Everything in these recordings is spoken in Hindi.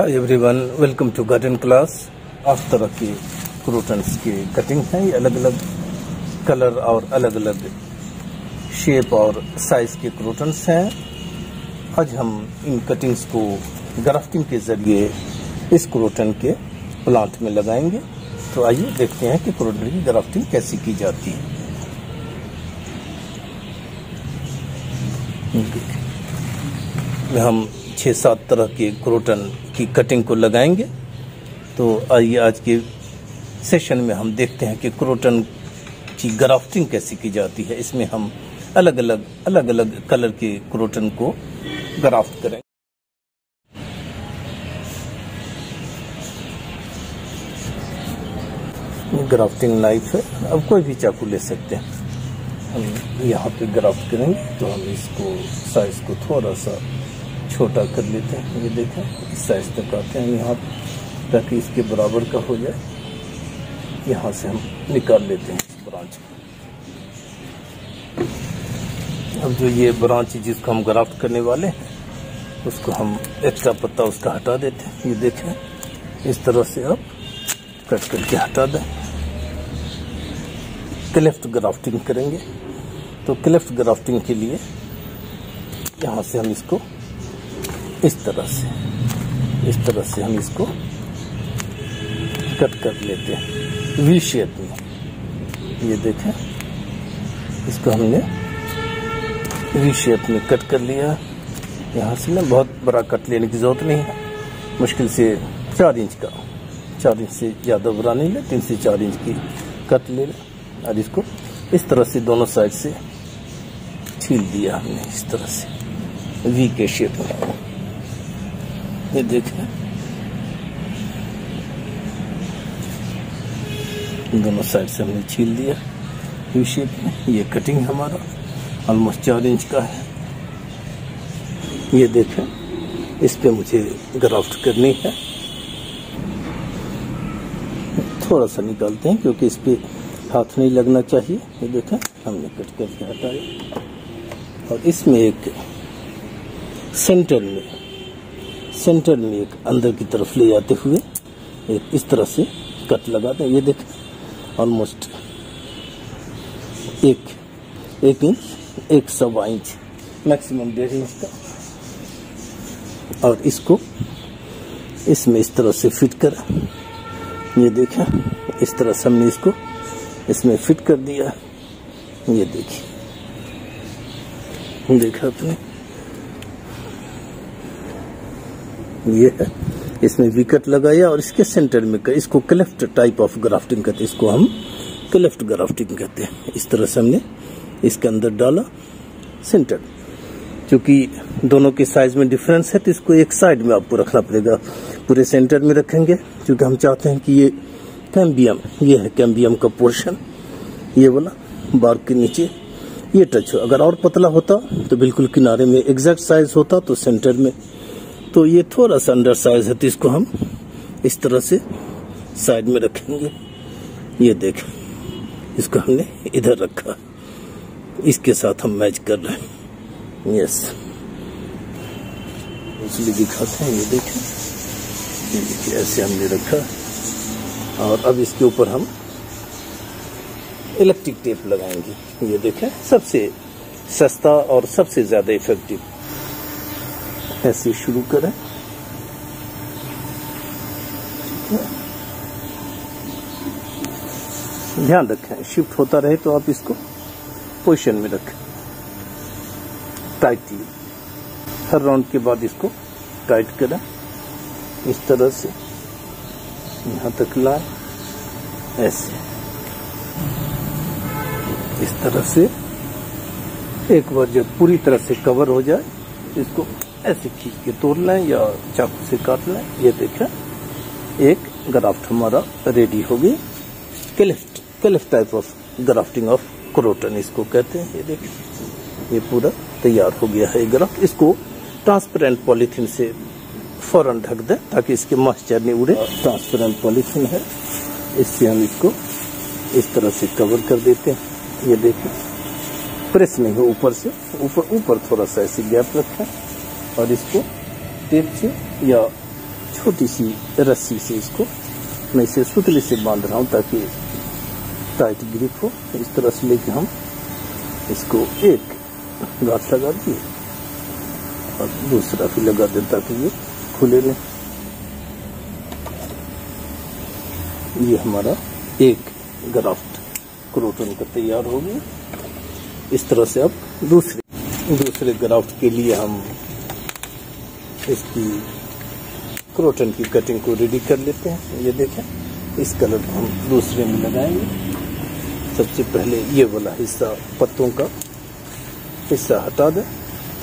Hi everyone, welcome to garden class. 8 तरह के क्रोटन्स की कटिंग है। ये अलग अलग कलर और अलग अलग शेप और साइज के क्रोटन्स हैं। आज हम इन कटिंग्स को ग्राफ्टिंग के जरिए इस क्रोटन के प्लांट में लगाएंगे। तो आइए देखते हैं कि क्रोटन की ग्राफ्टिंग कैसे की जाती है। हम 6-7 तरह के क्रोटन की कटिंग को लगाएंगे। तो आइए आज के सेशन में हम देखते हैं कि क्रोटन की ग्राफ्टिंग कैसे की जाती है। इसमें हम अलग अलग कलर के क्रोटन को ग्राफ्ट करेंगे। ग्राफ्टिंग नाइफ है, अब कोई भी चाकू ले सकते हैं। हम यहाँ पे ग्राफ्ट करेंगे तो हम इसको साइज को थोड़ा सा छोटा कर लेते हैं। ये देखें, इस साइज तक आते हैं यहाँ, ताकि इसके बराबर का हो जाए। यहाँ से हम निकाल लेते हैं इस ब्रांच को। अब जो ये ब्रांच जिसको हम ग्राफ्ट करने वाले हैं, उसको हम एक्स्ट्रा पत्ता उसका हटा देते हैं। ये देखें, इस तरह से आप कट करके हटा दें। क्लेफ्ट ग्राफ्टिंग करेंगे। तो क्लेफ्ट ग्राफ्टिंग के लिए यहाँ से हम इसको इस तरह से हम इसको कट कर लेते हैं वी शेप में। ये देखें, इसको हमने वी शेप में कट कर लिया। यहाँ से ना बहुत बड़ा कट लेने की जरूरत नहीं है, मुश्किल से 4 इंच का, 4 इंच से ज़्यादा बड़ा नहीं ले, 3 से 4 इंच की कट ले लें। और इसको इस तरह से दोनों साइड से छील दिया हमने, इस तरह से वी के शेप में। ये देखें, दोनों साइड से हमने छील दिया वी शेप में। ये कटिंग हमारा ऑलमोस्ट 4 इंच का है। ये देखें, इस पे मुझे ग्राफ्ट करनी है। थोड़ा सा निकालते हैं क्योंकि इस पे हाथ नहीं लगना चाहिए। ये देखें, हमने कट करके हटाया। और इसमें एक सेंटर में एक अंदर की तरफ ले जाते हुए एक इस तरह से कट लगाते हैं। ये देखें, almost 1 inch, 1.25 inch, maximum 1.5 inch का। और इसको इसमें इस तरह से फिट करें। ये देखें, इस तरह से हमने इसको इसमें फिट कर दिया। ये देखिए, देखा आपने, ये है, इसमें विकेट लगाया और इसके सेंटर में इसको क्लेफ्ट टाइप ऑफ ग्राफ्टिंग कहते हैं। इसको हम क्लेफ्ट ग्राफ्टिंग कहते हैं। इस तरह से हमने इसके अंदर डाला सेंटर। क्योंकि दोनों के साइज में डिफरेंस है तो इसको एक साइड में आपको रखना पड़ेगा। पूरे सेंटर में रखेंगे क्योंकि हम चाहते हैं कि ये कैम्बियम, ये है कैम्बियम का पोर्शन, ये वाला बार्क के नीचे ये टच हो। अगर और पतला होता तो बिल्कुल किनारे में एग्जैक्ट साइज होता, तो सेंटर में। तो ये थोड़ा सा अंडर साइज है, तो इसको हम इस तरह से साइड में रखेंगे। ये देखें, इसको हमने इधर रखा, इसके साथ हम मैच कर रहे हैं। यस, इसलिए दिखाते हैं। ये देखें, ऐसे हमने रखा। और अब इसके ऊपर हम इलेक्ट्रिक टेप लगाएंगे। ये देखें, सबसे सस्ता और सबसे ज्यादा इफेक्टिव। ऐसे शुरू करें। ध्यान रखें, शिफ्ट होता रहे तो आप इसको पोजीशन में रखें टाइटली। हर राउंड के बाद इसको टाइट करें, इस तरह से यहाँ तक लाएं। ऐसे इस तरह से एक बार जब पूरी तरह से कवर हो जाए, इसको ऐसे खींच के तोड़ लें या चाकू से काट लें। ये देखें, एक ग्राफ्ट हमारा रेडी हो गई। Cleft type of grafting of croton इसको कहते हैं। ये देखें, ये पूरा तैयार हो गया है ग्राफ्ट। इसको ट्रांसपेरेंट पॉलीथीन से फौरन ढक दें ताकि इसके मॉइस्चर नहीं उड़े। ट्रांसपेरेंट पॉलीथीन है, इससे हम इसको इस तरह से कवर कर देते हैं। ये देखें, प्रेस नहीं हो, ऊपर से ऊपर थोड़ा सा ऐसे गैप रखें और इसको टेप से या छोटी सी रस्सी से इसको मैं इसे सुतली से बांध रहा हूँ ताकि टाइट ग्रिप हो। इस तरह से लेके हम इसको एक गांठ लगा दिए और दूसरा भी लगा दें ताकि ये खुले नहीं। ये हमारा एक ग्राफ्ट क्रोटन का तैयार हो गया। इस तरह से अब दूसरे ग्राफ्ट के लिए हम इसकी क्रोटन की कटिंग को रेडी कर लेते हैं। ये देखें, इस कलर को हम दूसरे में लगाएंगे। सबसे पहले ये वाला हिस्सा, पत्तों का हिस्सा हटा दें,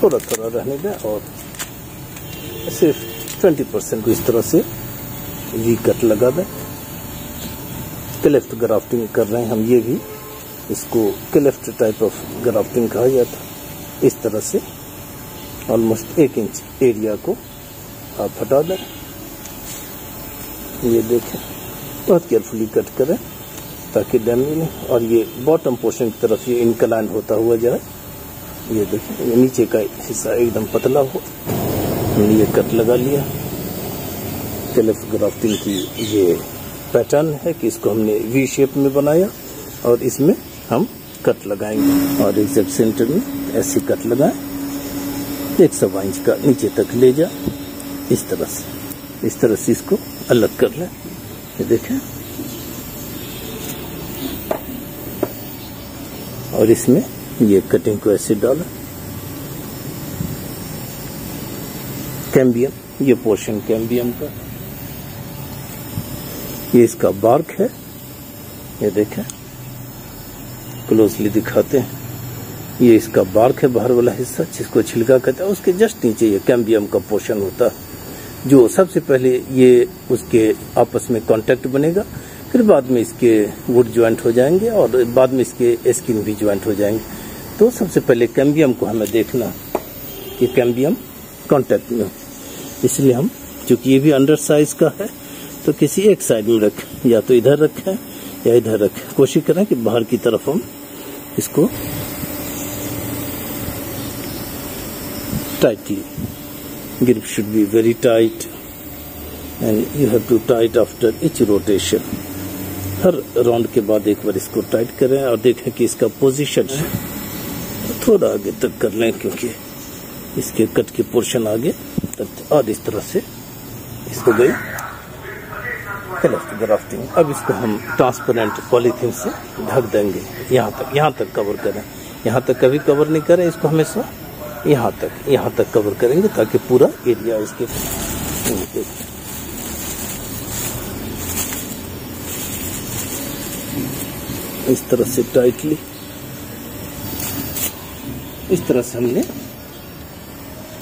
थोड़ा थोड़ा रहने दें और सिर्फ 20% को इस तरह से वी कट लगा दें। क्लेफ्ट ग्राफ्टिंग कर रहे हैं हम, ये भी इसको क्लेफ्ट टाइप ऑफ ग्राफ्टिंग कहा जाता है। इस तरह से ऑलमोस्ट 1 इंच एरिया को आप हटा दें। ये देखें, बहुत केयरफुली कट करें ताकि डैमेज नहीं, और ये बॉटम पोर्शन की तरफ ये इनक्लाइन होता हुआ जाए। ये देखें, ये नीचे का हिस्सा एकदम पतला हो। हमने ये कट लगा लिया। क्लेफ्ट ग्राफ्टिंग की ये पैटर्न है कि इसको हमने वी शेप में बनाया और इसमें हम कट लगाएंगे और एग्जैक्ट सेंटर में ऐसे कट लगाएं। 1 सवा इंच का नीचे तक ले जा। इस तरह से इसको अलग कर लें। ये देखें, और इसमें ये कटिंग को ऐसे डालें। कैम्बियम, ये पोर्शन कैम्बियम का, ये इसका बार्क है। ये देखें, क्लोजली दिखाते हैं। ये इसका बार्क है, बाहर वाला हिस्सा जिसको छिलका कहते हैं। उसके जस्ट नीचे ये कैम्बियम का पोर्शन होता है, जो सबसे पहले ये उसके आपस में कांटेक्ट बनेगा, फिर बाद में इसके वुड ज्वाइंट हो जाएंगे और बाद में इसके स्किन भी ज्वाइंट हो जाएंगे। तो सबसे पहले कैम्बियम को हमें देखना कि कैम्बियम कांटेक्ट में हो। इसलिए हम, चूंकि ये भी अंडर साइज का है, तो किसी एक साइड में रखें, या तो इधर रखें या इधर रखें। कोशिश करें कि बाहर की तरफ हम इसको tightly, grip should be very tight and you have to tie it after each rotation। Her round के बाद एक बार इसको टाइट करें और देखें कि इसका पोजीशन थोड़ा आगे तक कर लें, क्योंकि इसके कट के पोर्शन आगे तक। और इस तरह से इसको गई क्लेफ्ट ग्राफ्टिंग। अब इसको हम ट्रांसपेरेंट पॉलीथीन से ढक देंगे। यहाँ तक कवर करें, यहाँ तक कभी कवर नहीं करें इसको, हमेशा यहाँ तक कवर करेंगे ताकि पूरा एरिया इसके इस तरह से टाइटली, इस तरह से हमने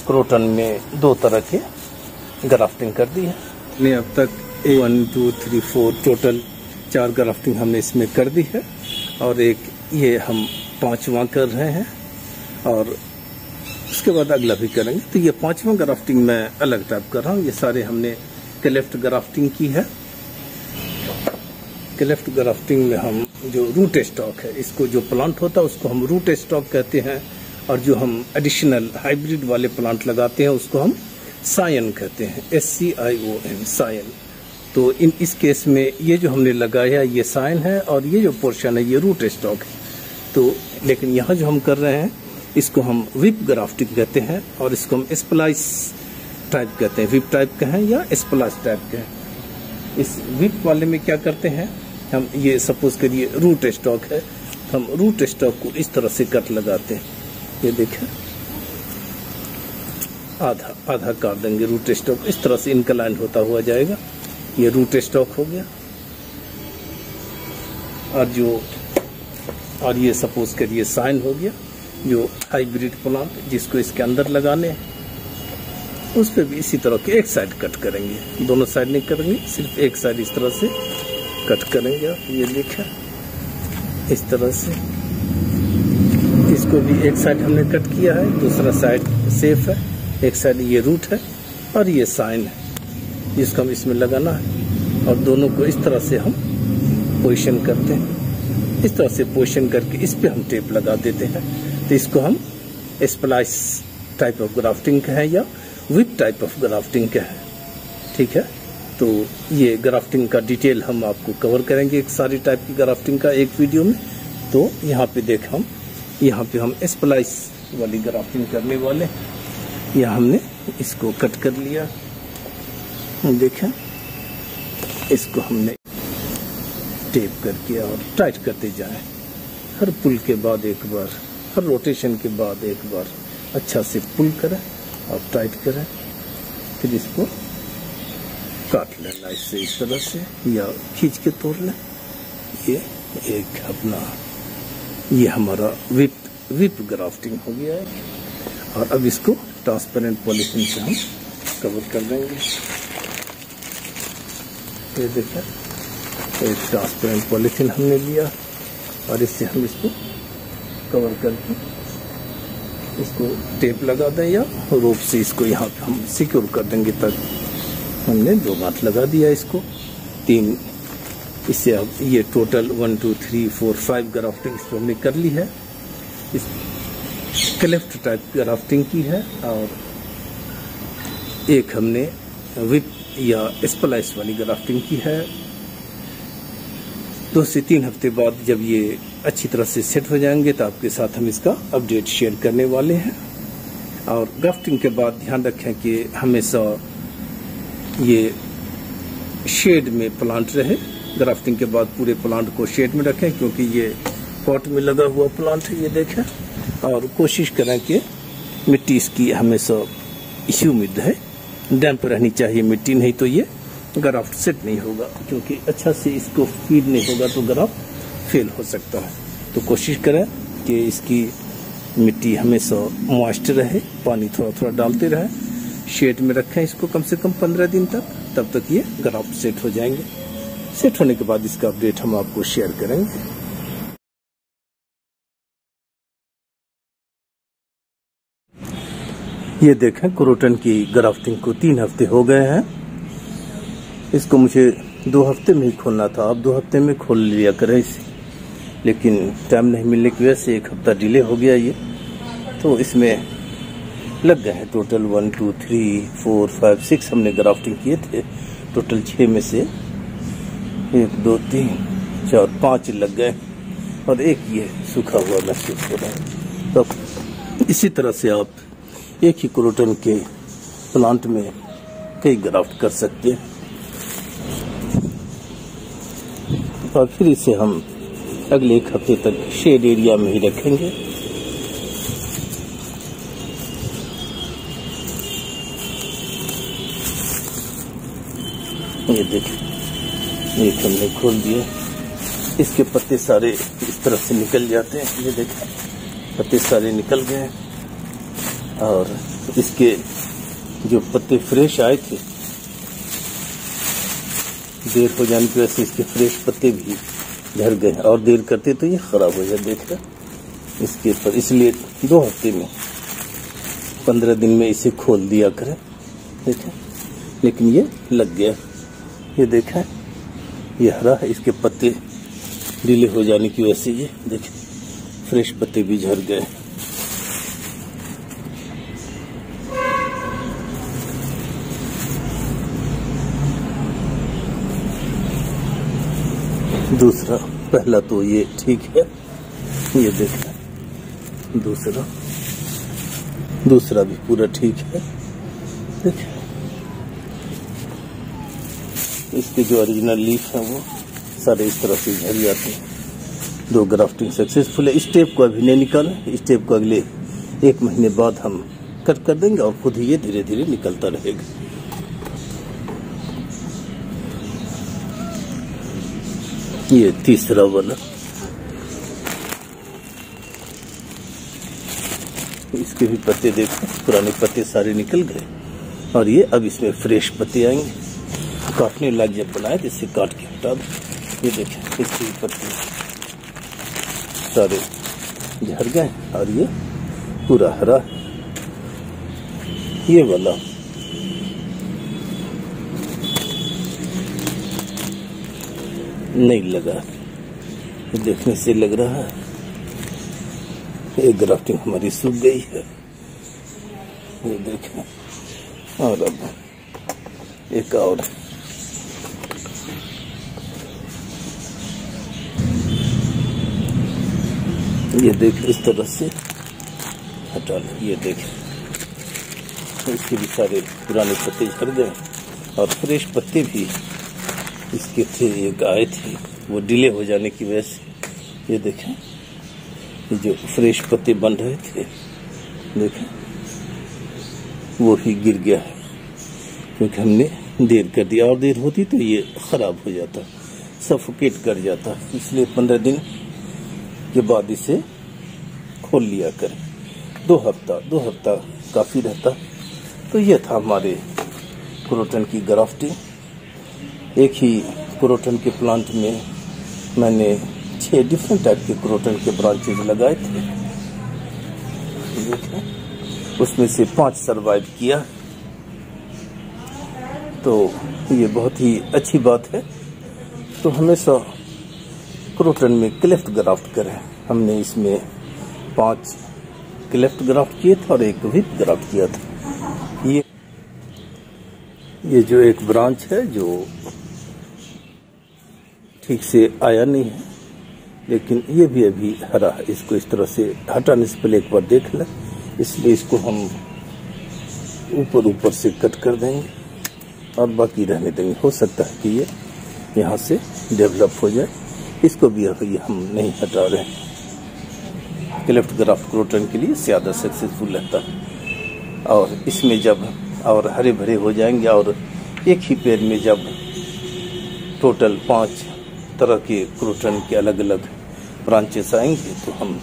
क्रोटन में 2 तरह के ग्राफ्टिंग कर दी है। हमने अब तक 1 2 3 4 टोटल 4 ग्राफ्टिंग हमने इसमें कर दी है, और एक ये हम 5वां कर रहे हैं और उसके बाद अगला भी करेंगे। तो ये 5वां ग्राफ्टिंग मैं अलग टाइप कर रहा हूँ। ये सारे हमने क्लेफ्ट ग्राफ्टिंग की है। क्लेफ्ट ग्राफ्टिंग में हम जो रूट स्टॉक है, इसको जो प्लांट होता है उसको हम रूट स्टॉक कहते हैं, और जो हम एडिशनल हाइब्रिड वाले प्लांट लगाते हैं उसको हम सायन कहते हैं, SCION, सायन। तो इस केस में ये जो हमने लगाया ये सायन है और ये जो पोर्शन है ये रूट स्टॉक है। तो लेकिन यहाँ जो हम कर रहे हैं इसको हम विप ग्राफ्टिंग कहते हैं, और इसको हम स्प्लाइस टाइप कहते हैं। विप टाइप का है या स्प्लाइस टाइप का है। इस विप वाले में क्या करते हैं हम, ये सपोज करिए रूट स्टॉक है, तो हम रूट स्टॉक को इस तरह से कट लगाते हैं। ये देखें, आधा काट देंगे रूट स्टॉक, इस तरह से इनक्लाइन होता हुआ जाएगा। ये रूट स्टॉक हो गया। और ये सपोज करिए साइन हो गया, जो हाइब्रिड प्लांट जिसको इसके अंदर लगाने हैं, उस पर भी इसी तरह के एक साइड कट करेंगे, दोनों साइड नहीं करेंगे, सिर्फ एक साइड इस तरह से कट करेंगे। ये देखें, इस तरह से इसको भी एक साइड हमने कट किया है, दूसरा साइड सेफ है, एक साइड ये रूट है और ये साइन है जिसको हम इसमें लगाना है, और दोनों को इस तरह से हम पोजीशन करते हैं। इस तरह से पोजीशन करके इस पे हम टेप लगा देते हैं। तो इसको हम स्प्लाइस टाइप ऑफ ग्राफ्टिंग का है या विप टाइप ऑफ ग्राफ्टिंग का है। ठीक है। तो ये ग्राफ्टिंग का डिटेल हम आपको कवर करेंगे एक सारी टाइप की ग्राफ्टिंग का एक वीडियो में। तो यहाँ पे देख हम स्प्लाइस वाली ग्राफ्टिंग करने वाले। यहाँ हमने इसको कट कर लिया, देखें इसको हमने टेप करके और टाइट करते जाएं। हर पुल के बाद एक बार, हर रोटेशन के बाद एक बार अच्छा से पुल करें और टाइट करें, फिर इसको काट लेना इससे, इस तरह से या खींच के तोड़ लें। ये एक अपना ये हमारा विप ग्राफ्टिंग हो गया है। और अब इसको ट्रांसपेरेंट पॉलीथीन से हम कवर कर देंगे। ये देखें, एक ट्रांसपेरेंट पॉलीथीन हमने लिया और इससे हम इसको कवर करके इसको टेप लगा दें या रोप से इसको यहाँ पे हम सिक्योर कर देंगे। तक हमने 2 गांठ लगा दिया इसको, 3। इससे अब ये टोटल 1 2 3 4 5 ग्राफ्टिंग इसको हमने कर ली है। इस क्लेफ्ट टाइप ग्राफ्टिंग की है और एक हमने विप या स्प्लाइस वाली ग्राफ्टिंग की है। 2 से 3 हफ्ते बाद जब ये अच्छी तरह से सेट हो जाएंगे तो आपके साथ हम इसका अपडेट शेयर करने वाले हैं। और ग्राफ्टिंग के बाद ध्यान रखें कि हमेशा ये शेड में प्लांट रहे। ग्राफ्टिंग के बाद पूरे प्लांट को शेड में रखें, क्योंकि ये पॉट में लगा हुआ प्लांट है, ये देखें। और कोशिश करें कि मिट्टी इसकी हमेशा ह्यूमिड है, डैम्प रहनी चाहिए मिट्टी, नहीं तो ये ग्राफ्ट सेट नहीं होगा, क्योंकि अच्छा से इसको फीड नहीं होगा तो ग्राफ्ट फेल हो सकता है। तो कोशिश करें कि इसकी मिट्टी हमेशा मॉइस्ट रहे, पानी थोड़ा थोड़ा डालते रहे, शेड में रखें इसको कम से कम 15 दिन तक, तब तक ये ग्राफ्ट सेट हो जाएंगे। सेट होने के बाद इसका अपडेट हम आपको शेयर करेंगे। ये देखें, क्रोटन की ग्राफ्टिंग को 3 हफ्ते हो गए हैं। इसको मुझे 2 हफ्ते में ही खोलना था, आप 2 हफ्ते में खोल लिया करें इसे, लेकिन टाइम नहीं मिलने की वजह से 1 हफ्ता डिले हो गया ये। तो इसमें लग गए हैं टोटल 1 2 3 4 5 6 हमने ग्राफ्टिंग किए थे। टोटल 6 में से 1 2 3 4 5 लग गए और एक ये सूखा हुआ महसूस हो रहा है। तो इसी तरह से आप एक ही क्रोटन के प्लांट में कई ग्राफ्ट कर सकते हैं। और फिर इसे हम अगले 1 हफ्ते तक शेड एरिया में ही रखेंगे। ये देखिए, एक हमने खोल दिया, इसके पत्ते सारे इस तरह से निकल जाते हैं। ये देखिए, पत्ते सारे निकल गए और इसके जो पत्ते फ्रेश आए थे, देर हो जाने की वजह से इसके फ्रेश पत्ते भी झड़ गए, और देर करते तो ये खराब हो जाए। देखिए इसके ऊपर, इसलिए 2 हफ्ते में 15 दिन में इसे खोल दिया करें। देखें, लेकिन ये लग गया, ये देखा, ये हरा है, इसके पत्ते ढीले हो जाने की वजह से ये देखें फ्रेश पत्ते भी झड़ गए। दूसरा, पहला तो ये ठीक है, ये देखना, दूसरा भी पूरा ठीक है। देखिए, इसके जो ओरिजिनल लीफ है वो सारे इस तरह से झड़ जाते हैं। 2 ग्राफ्टिंग सक्सेसफुल है। इस टेप को अभी नहीं निकालें, इस टेप को अगले 1 महीने बाद हम कट कर देंगे और खुद ही ये धीरे धीरे निकलता रहेगा। ये तीसरा वाला, इसके भी पत्ते देखो, पुराने पत्ते सारे निकल गए और ये अब इसमें फ्रेश पत्ते आएंगे। काटने लायक जब बनाए तो इसे काट के हटा दो। ये देखें, इसके भी पत्ते सारे झड़ गए और ये पूरा हरा। ये वाला नहीं लगा, ये देखने से लग रहा है ये ग्राफ्टिंग हमारी सूख गई है। ये देखें, और अब एक और ये देख, इस तरह से हटा ले। ये देख, इसके भी सारे पुराने पत्ते झड़ गए और फ्रेश पत्ते भी इसके थे, एक आए थे, वो डिले हो जाने की वजह से ये देखें, ये जो फ्रेश पत्ते बन रहे थे देखें वो ही गिर गया है, क्योंकि हमने देर कर दिया। और देर होती तो ये खराब हो जाता, सफोकेट कर जाता। इसलिए 15 दिन के बाद इसे खोल लिया करें। 2 हफ्ता काफी रहता। तो ये था हमारे क्रोटन की ग्राफ्टिंग। एक ही क्रोटन के प्लांट में मैंने 6 डिफरेंट टाइप के क्रोटन के ब्रांचेज लगाए थे, उसमें से 5 सरवाइव किया। तो ये बहुत ही अच्छी बात है। तो हमेशा क्रोटन में क्लेफ्ट ग्राफ्ट करें। हमने इसमें 5 क्लेफ्ट ग्राफ्ट किए थे और 1 विप ग्राफ्ट किया था। ये जो एक ब्रांच है जो ठीक से आया नहीं है, लेकिन ये भी अभी हरा है। इसको इस तरह से हटाने से पहले एक बार देख लें, इसलिए इसको हम ऊपर से कट कर देंगे और बाकी रहने देंगे। हो सकता है कि ये यहाँ से डेवलप हो जाए। इसको भी अभी हम नहीं हटा रहे हैं। क्लेफ्ट ग्राफ्ट क्रोटन के लिए ज़्यादा सक्सेसफुल रहता है। और इसमें जब और हरे भरे हो जाएंगे और एक ही पेड़ में जब टोटल 5 तरह के क्रोटन के अलग अलग ब्रांचेस आएंगे तो हम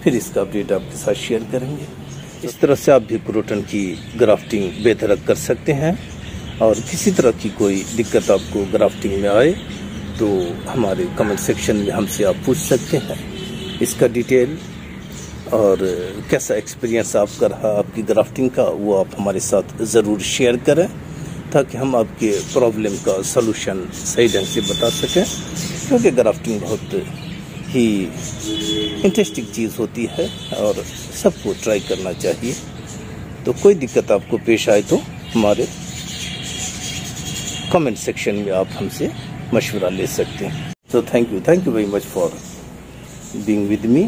फिर इसका अपडेट आपके साथ शेयर करेंगे। इस तरह से आप भी क्रोटन की ग्राफ्टिंग बेधड़क कर सकते हैं। और किसी तरह की कोई दिक्कत आपको ग्राफ्टिंग में आए तो हमारे कमेंट सेक्शन में हमसे आप पूछ सकते हैं। इसका डिटेल और कैसा एक्सपीरियंस आपका रहा आपकी ग्राफ्टिंग का, वो आप हमारे साथ ज़रूर शेयर करें, ताकि हम आपके प्रॉब्लम का सलूशन सही ढंग से बता सकें। क्योंकि ग्राफ्टिंग बहुत ही इंटरेस्टिंग चीज़ होती है और सबको ट्राई करना चाहिए। तो कोई दिक्कत आपको पेश आए तो हमारे कमेंट सेक्शन में आप हमसे मशवरा ले सकते हैं। So thank you very much for being with me.